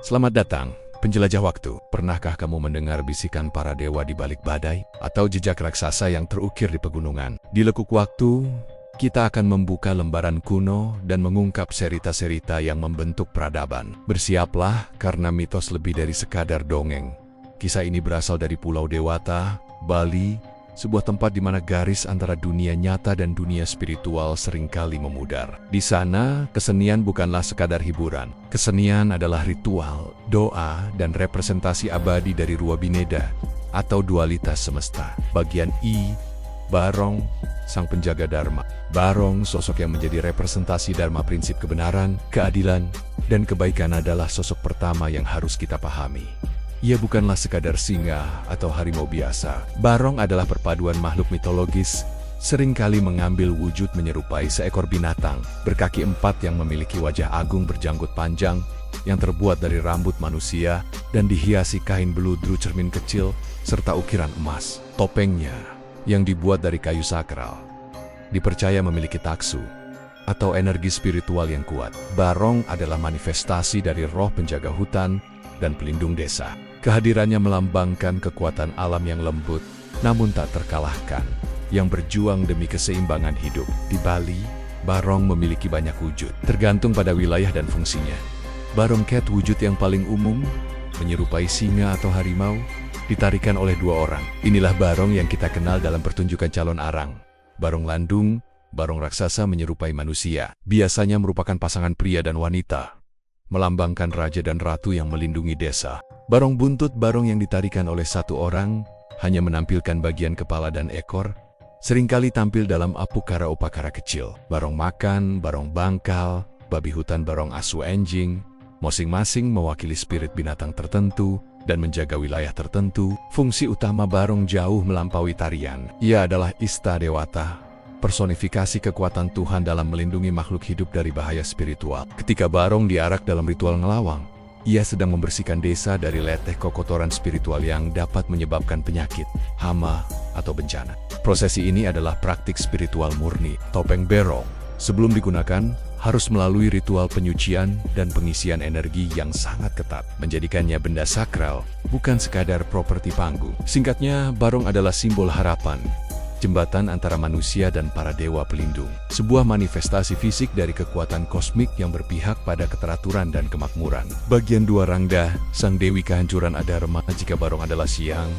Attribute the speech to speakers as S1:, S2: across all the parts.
S1: Selamat datang, penjelajah waktu. Pernahkah kamu mendengar bisikan para dewa di balik badai? Atau jejak raksasa yang terukir di pegunungan? Di lekuk waktu, kita akan membuka lembaran kuno dan mengungkap cerita-cerita yang membentuk peradaban. Bersiaplah, karena mitos lebih dari sekadar dongeng. Kisah ini berasal dari Pulau Dewata, Bali, sebuah tempat di mana garis antara dunia nyata dan dunia spiritual seringkali memudar. Di sana, kesenian bukanlah sekadar hiburan. Kesenian adalah ritual, doa, dan representasi abadi dari Rua Bineda, atau dualitas semesta. Bagian I, Barong, sang penjaga Dharma. Barong, sosok yang menjadi representasi Dharma, prinsip kebenaran, keadilan, dan kebaikan adalah sosok pertama yang harus kita pahami. Ia bukanlah sekadar singa atau harimau biasa. Barong adalah perpaduan makhluk mitologis, seringkali mengambil wujud menyerupai seekor binatang, berkaki empat yang memiliki wajah agung berjanggut panjang, yang terbuat dari rambut manusia, dan dihiasi kain beludru cermin kecil, serta ukiran emas. Topengnya, yang dibuat dari kayu sakral, dipercaya memiliki taksu, atau energi spiritual yang kuat. Barong adalah manifestasi dari roh penjaga hutan dan pelindung desa. Kehadirannya melambangkan kekuatan alam yang lembut, namun tak terkalahkan, yang berjuang demi keseimbangan hidup. Di Bali, Barong memiliki banyak wujud, tergantung pada wilayah dan fungsinya. Barong Cat, wujud yang paling umum, menyerupai singa atau harimau, ditarikan oleh dua orang. Inilah Barong yang kita kenal dalam pertunjukan calon arang. Barong Landung, Barong raksasa menyerupai manusia, biasanya merupakan pasangan pria dan wanita, melambangkan raja dan ratu yang melindungi desa. Barong buntut, barong yang ditarikan oleh satu orang, hanya menampilkan bagian kepala dan ekor, seringkali tampil dalam upakara-upakara kecil. Barong makan, barong bangkal, babi hutan, barong asu enjing, masing-masing mewakili spirit binatang tertentu dan menjaga wilayah tertentu. Fungsi utama barong jauh melampaui tarian. Ia adalah Ista Dewata, personifikasi kekuatan Tuhan dalam melindungi makhluk hidup dari bahaya spiritual. Ketika barong diarak dalam ritual ngelawang, ia sedang membersihkan desa dari leteh kotoran spiritual yang dapat menyebabkan penyakit, hama, atau bencana. Prosesi ini adalah praktik spiritual murni. Topeng Berong, sebelum digunakan, harus melalui ritual penyucian dan pengisian energi yang sangat ketat, menjadikannya benda sakral, bukan sekadar properti panggung. Singkatnya, barong adalah simbol harapan, jembatan antara manusia dan para dewa pelindung. Sebuah manifestasi fisik dari kekuatan kosmik yang berpihak pada keteraturan dan kemakmuran. Bagian 2, Rangda, sang dewi kehancuran adharma. Jika barong adalah siang,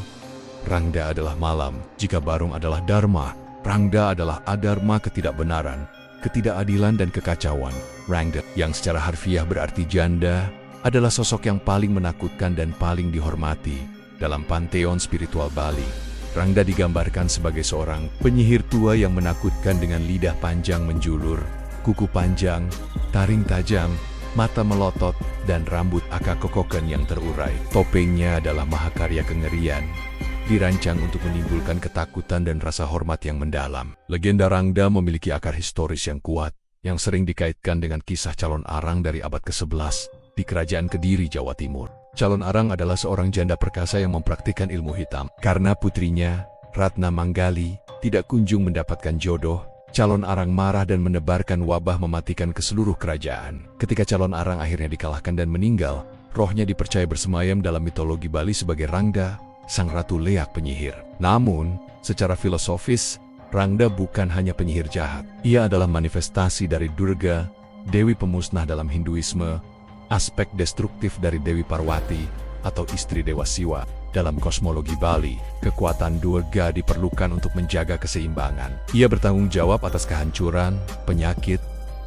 S1: Rangda adalah malam. Jika barong adalah dharma, Rangda adalah adharma, ketidakbenaran, ketidakadilan, dan kekacauan. Rangda, yang secara harfiah berarti janda, adalah sosok yang paling menakutkan dan paling dihormati dalam panteon spiritual Bali. Rangda digambarkan sebagai seorang penyihir tua yang menakutkan dengan lidah panjang menjulur, kuku panjang, taring tajam, mata melotot, dan rambut akakokoken yang terurai. Topengnya adalah mahakarya kengerian, dirancang untuk menimbulkan ketakutan dan rasa hormat yang mendalam. Legenda Rangda memiliki akar historis yang kuat, yang sering dikaitkan dengan kisah calon arang dari abad ke-11 di Kerajaan Kediri, Jawa Timur. Calon arang adalah seorang janda perkasa yang mempraktikkan ilmu hitam. Karena putrinya, Ratna Manggali, tidak kunjung mendapatkan jodoh, calon arang marah dan menebarkan wabah mematikan ke seluruh kerajaan. Ketika calon arang akhirnya dikalahkan dan meninggal, rohnya dipercaya bersemayam dalam mitologi Bali sebagai Rangda, sang ratu leak penyihir. Namun, secara filosofis, Rangda bukan hanya penyihir jahat. Ia adalah manifestasi dari Durga, dewi pemusnah dalam Hinduisme, aspek destruktif dari Dewi Parwati atau istri Dewa Siwa. Dalam kosmologi Bali, kekuatan Durga diperlukan untuk menjaga keseimbangan. Ia bertanggung jawab atas kehancuran, penyakit,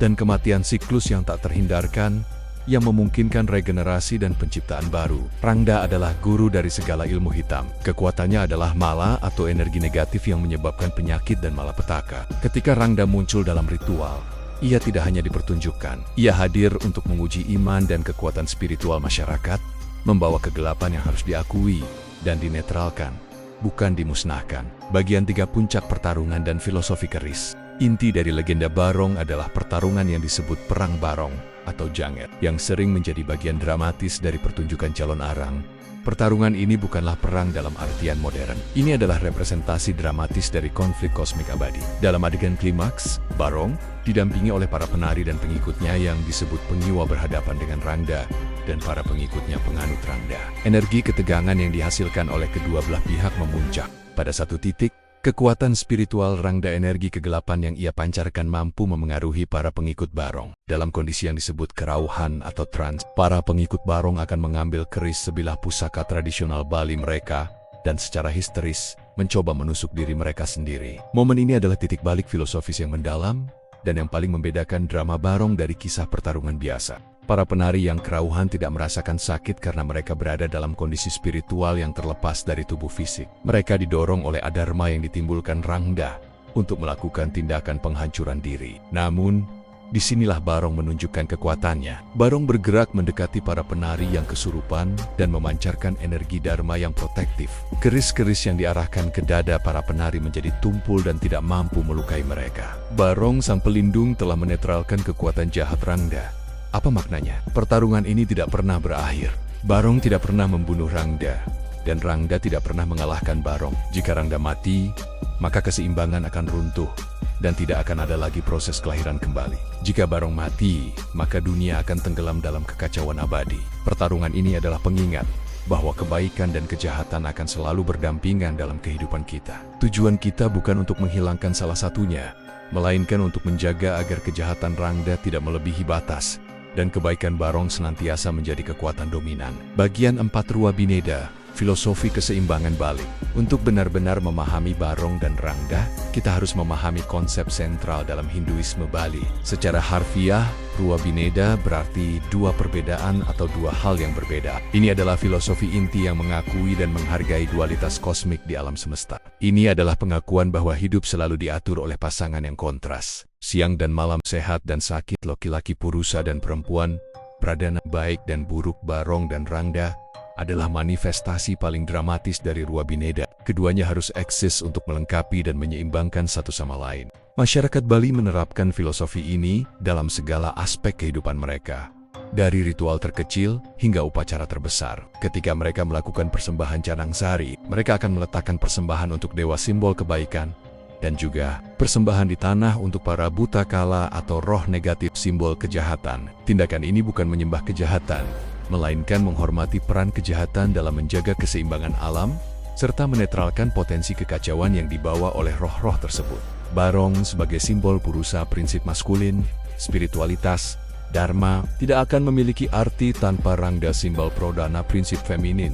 S1: dan kematian siklus yang tak terhindarkan, yang memungkinkan regenerasi dan penciptaan baru. Rangda adalah guru dari segala ilmu hitam. Kekuatannya adalah mala atau energi negatif yang menyebabkan penyakit dan malapetaka. Ketika Rangda muncul dalam ritual, ia tidak hanya dipertunjukkan, ia hadir untuk menguji iman dan kekuatan spiritual masyarakat, membawa kegelapan yang harus diakui dan dinetralkan, bukan dimusnahkan. Bagian 3, puncak pertarungan dan filosofi keris. Inti dari legenda Barong adalah pertarungan yang disebut Perang Barong atau Janget, yang sering menjadi bagian dramatis dari pertunjukan calon arang. Pertarungan ini bukanlah perang dalam artian modern. Ini adalah representasi dramatis dari konflik kosmik abadi. Dalam adegan klimaks, Barong didampingi oleh para penari dan pengikutnya yang disebut pengiwa berhadapan dengan Rangda dan para pengikutnya penganut Rangda. Energi ketegangan yang dihasilkan oleh kedua belah pihak memuncak. Pada satu titik, kekuatan spiritual Rangda, energi kegelapan yang ia pancarkan mampu memengaruhi para pengikut Barong. Dalam kondisi yang disebut kerauhan atau trans, para pengikut Barong akan mengambil keris sebilah pusaka tradisional Bali mereka dan secara histeris mencoba menusuk diri mereka sendiri. Momen ini adalah titik balik filosofis yang mendalam dan yang paling membedakan drama Barong dari kisah pertarungan biasa. Para penari yang kerauhan tidak merasakan sakit karena mereka berada dalam kondisi spiritual yang terlepas dari tubuh fisik. Mereka didorong oleh adharma yang ditimbulkan Rangda untuk melakukan tindakan penghancuran diri. Namun, disinilah Barong menunjukkan kekuatannya. Barong bergerak mendekati para penari yang kesurupan dan memancarkan energi dharma yang protektif. Keris-keris yang diarahkan ke dada para penari menjadi tumpul dan tidak mampu melukai mereka. Barong sang pelindung telah menetralkan kekuatan jahat Rangda. Apa maknanya? Pertarungan ini tidak pernah berakhir. Barong tidak pernah membunuh Rangda, dan Rangda tidak pernah mengalahkan Barong. Jika Rangda mati, maka keseimbangan akan runtuh, dan tidak akan ada lagi proses kelahiran kembali. Jika Barong mati, maka dunia akan tenggelam dalam kekacauan abadi. Pertarungan ini adalah pengingat bahwa kebaikan dan kejahatan akan selalu berdampingan dalam kehidupan kita. Tujuan kita bukan untuk menghilangkan salah satunya, melainkan untuk menjaga agar kejahatan Rangda tidak melebihi batas, dan kebaikan Barong senantiasa menjadi kekuatan dominan. Bagian 4 Rua Bineda, filosofi keseimbangan Bali. Untuk benar-benar memahami Barong dan Rangda, kita harus memahami konsep sentral dalam Hinduisme Bali. Secara harfiah, Rua Bineda berarti dua perbedaan atau dua hal yang berbeda. Ini adalah filosofi inti yang mengakui dan menghargai dualitas kosmik di alam semesta. Ini adalah pengakuan bahwa hidup selalu diatur oleh pasangan yang kontras. Siang dan malam, sehat dan sakit, laki-laki purusa dan perempuan, pradana baik dan buruk. Barong dan Rangda adalah manifestasi paling dramatis dari Rua Bineda. Keduanya harus eksis untuk melengkapi dan menyeimbangkan satu sama lain. Masyarakat Bali menerapkan filosofi ini dalam segala aspek kehidupan mereka. Dari ritual terkecil hingga upacara terbesar. Ketika mereka melakukan persembahan canang sari, mereka akan meletakkan persembahan untuk dewa simbol kebaikan, dan juga persembahan di tanah untuk para buta kala atau roh negatif simbol kejahatan. Tindakan ini bukan menyembah kejahatan, melainkan menghormati peran kejahatan dalam menjaga keseimbangan alam, serta menetralkan potensi kekacauan yang dibawa oleh roh-roh tersebut. Barong sebagai simbol purusa, prinsip maskulin, spiritualitas, dharma, tidak akan memiliki arti tanpa Rangda, simbol prodana, prinsip feminin,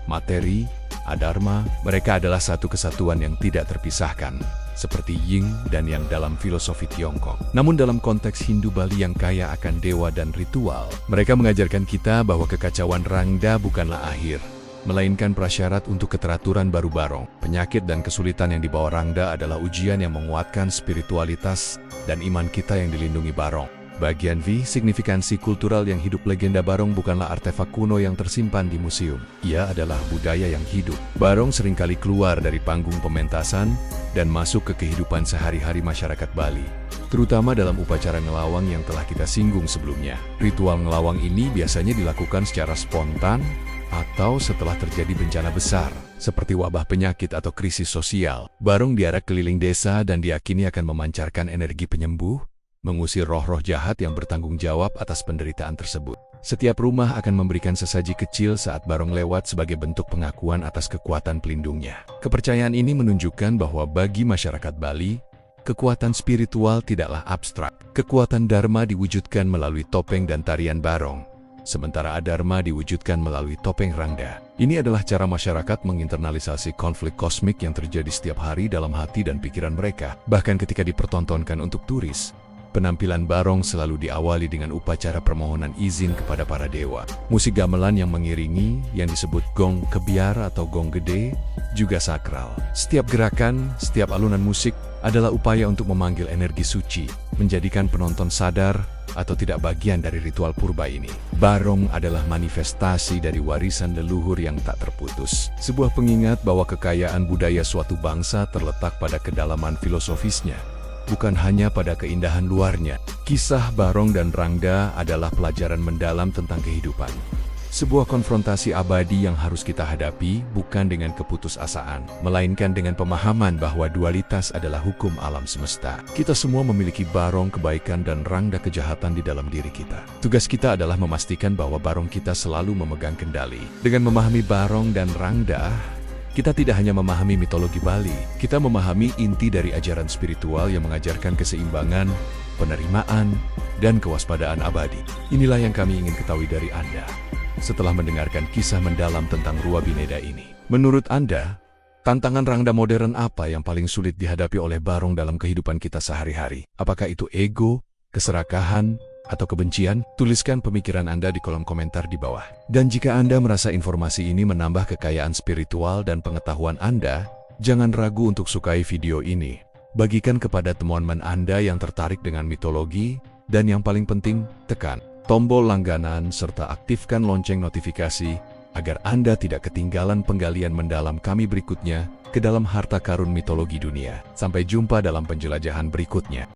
S1: materi, adharma. Mereka adalah satu kesatuan yang tidak terpisahkan, seperti yin dan yang dalam filosofi Tiongkok. Namun dalam konteks Hindu Bali yang kaya akan dewa dan ritual, mereka mengajarkan kita bahwa kekacauan Rangda bukanlah akhir, melainkan prasyarat untuk keteraturan baru Barong. Penyakit dan kesulitan yang dibawa Rangda adalah ujian yang menguatkan spiritualitas dan iman kita yang dilindungi Barong. Bagian V, signifikansi kultural yang hidup. Legenda Barong bukanlah artefak kuno yang tersimpan di museum. Ia adalah budaya yang hidup. Barong seringkali keluar dari panggung pementasan dan masuk ke kehidupan sehari-hari masyarakat Bali, terutama dalam upacara ngelawang yang telah kita singgung sebelumnya. Ritual ngelawang ini biasanya dilakukan secara spontan atau setelah terjadi bencana besar, seperti wabah, penyakit, atau krisis sosial. Barong diarak keliling desa dan diyakini akan memancarkan energi penyembuh, mengusir roh-roh jahat yang bertanggung jawab atas penderitaan tersebut. Setiap rumah akan memberikan sesaji kecil saat Barong lewat sebagai bentuk pengakuan atas kekuatan pelindungnya. Kepercayaan ini menunjukkan bahwa bagi masyarakat Bali, kekuatan spiritual tidaklah abstrak. Kekuatan dharma diwujudkan melalui topeng dan tarian Barong, sementara adharma diwujudkan melalui topeng Rangda. Ini adalah cara masyarakat menginternalisasi konflik kosmik yang terjadi setiap hari dalam hati dan pikiran mereka. Bahkan ketika dipertontonkan untuk turis, penampilan Barong selalu diawali dengan upacara permohonan izin kepada para dewa. Musik gamelan yang mengiringi, yang disebut gong kebiar atau gong gede, juga sakral. Setiap gerakan, setiap alunan musik adalah upaya untuk memanggil energi suci, menjadikan penonton sadar atau tidak bagian dari ritual purba ini. Barong adalah manifestasi dari warisan leluhur yang tak terputus. Sebuah pengingat bahwa kekayaan budaya suatu bangsa terletak pada kedalaman filosofisnya, bukan hanya pada keindahan luarnya. Kisah Barong dan Rangda adalah pelajaran mendalam tentang kehidupan, Sebuah konfrontasi abadi yang harus kita hadapi bukan dengan keputusasaan, melainkan dengan pemahaman bahwa dualitas adalah hukum alam semesta. Kita semua memiliki barong kebaikan dan rangda kejahatan di dalam diri kita. Tugas kita adalah memastikan bahwa barong kita selalu memegang kendali. Dengan memahami barong dan rangda, kita tidak hanya memahami mitologi Bali, kita memahami inti dari ajaran spiritual yang mengajarkan keseimbangan, penerimaan, dan kewaspadaan abadi. Inilah yang kami ingin ketahui dari Anda setelah mendengarkan kisah mendalam tentang Rua Bineda ini. Menurut Anda, tantangan rangda modern apa yang paling sulit dihadapi oleh barong dalam kehidupan kita sehari-hari? Apakah itu ego, keserakahan, atau kebencian? Tuliskan pemikiran Anda di kolom komentar di bawah. Dan jika Anda merasa informasi ini menambah kekayaan spiritual dan pengetahuan Anda, jangan ragu untuk sukai video ini. Bagikan kepada teman-teman Anda yang tertarik dengan mitologi, dan yang paling penting, tekan tombol langganan serta aktifkan lonceng notifikasi agar Anda tidak ketinggalan penggalian mendalam kami berikutnya ke dalam harta karun mitologi dunia. Sampai jumpa dalam penjelajahan berikutnya.